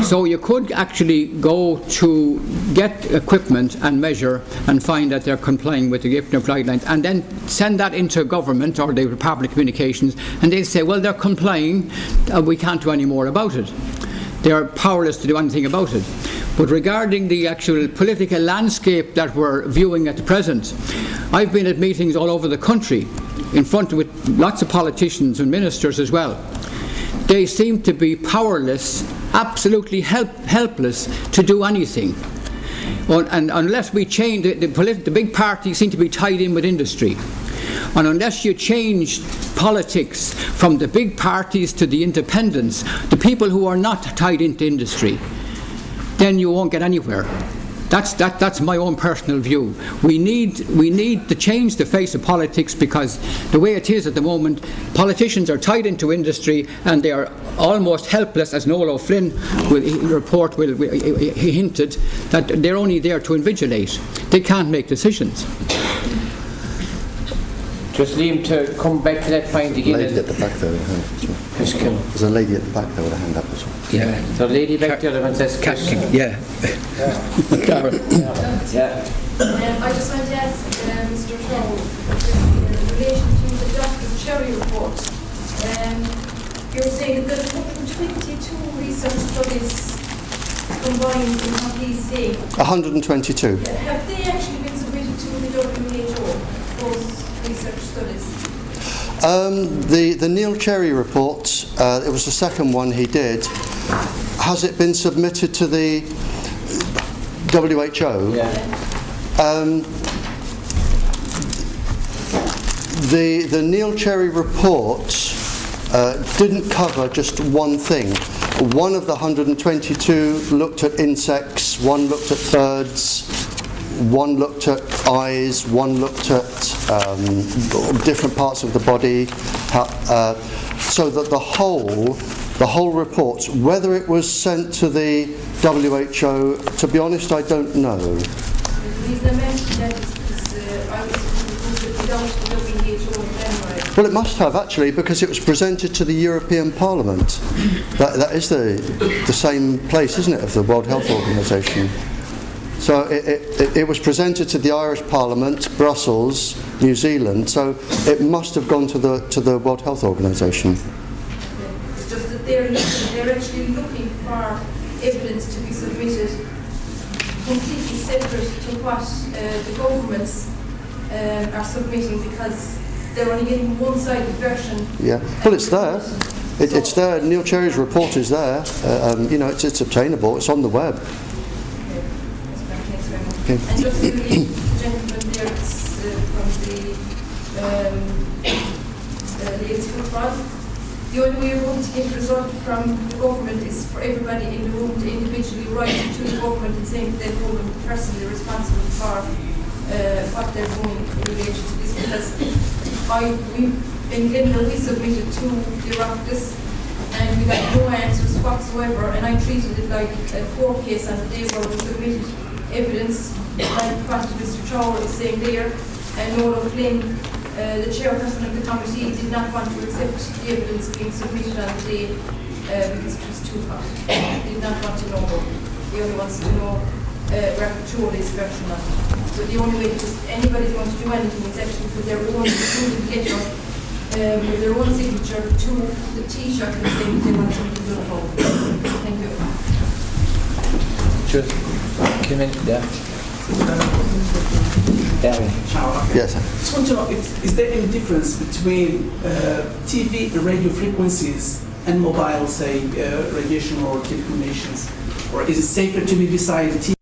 So you could actually go to get equipment and measure and find that they're complying with the GIFNIR guidelines, and then send that into government or the Department of Communications, and they say, well, they're complying, we can't do any more about it. They're powerless to do anything about it. But regarding the actual political landscape that we're viewing at the present, I've been at meetings all over the country in front with lots of politicians and ministers as well. They seem to be powerless, absolutely helpless to do anything. And unless we change, the big parties seem to be tied in with industry. And unless you change politics from the big parties to the independents, the people who are not tied into industry, then you won't get anywhere. That's my own personal view. We need to change the face of politics, because the way it is at the moment, politicians are tied into industry and they are almost helpless, as Noel O'Flynn report he hinted, that they're only there to invigilate. They can't make decisions. Just Liam, to come back to that point again. Lady at the back there with a hand. There's a lady at the back there with a hand up as well. Yeah. So lady back there, and says, yeah. Carol. Yeah. I just wanted to ask Mr. Trower, in relation to the Dr. Cherry report, you were saying that there's 122 research studies combined in what he's saying. 122. Have they actually been submitted to the WHO, those research studies? The Neil Cherry report, it was the second one he did. Has it been submitted to the WHO? Yeah. The Neil Cherry report didn't cover just one thing. One of the 122 looked at insects, one looked at birds, one looked at eyes, one looked at different parts of the body, so that the whole report, whether it was sent to the WHO, to be honest, I don't know. The reason I mentioned that is because I was without the WHO in January. Well, it must have, actually, because it was presented to the European Parliament. That is the same place, isn't it, of the World Health Organization? So it was presented to the Irish Parliament, Brussels, New Zealand, so it must have gone to the World Health Organization. It's just that they're actually looking for evidence to be submitted completely separate to what the governments are submitting, because they're only getting one-sided version. Yeah, well, it's there. It's there. Neil Cherry's report is there. It's obtainable. It's on the web. Okay. And just to the gentleman there from the Leeds football, the only way you're going to get a result from the government is for everybody in the room to individually write to the government and saying that they're holding personally responsible for what they're doing in relation to this. Because in Glenmore we submitted to the Oireachtas and we got no answers whatsoever, and I treated it like a court case on the day where we submitted evidence, like what Mr. Trower is saying there, and Noel O'Flynn, the chairperson of the committee, did not want to accept the evidence being submitted on the day because it was too hot. He did not want to know more. He only wants to know Rapporteur's version of it. So the only way that anybody's going to do anything is actually put their own letter with their own signature to the Taoiseach and saying they want something to do. Thank you. Just come in there. Yes, sir. I just want to know, is there any difference between TV and radio frequencies and mobile, say, radiation or telecommunications? Or is it safer to be beside the TV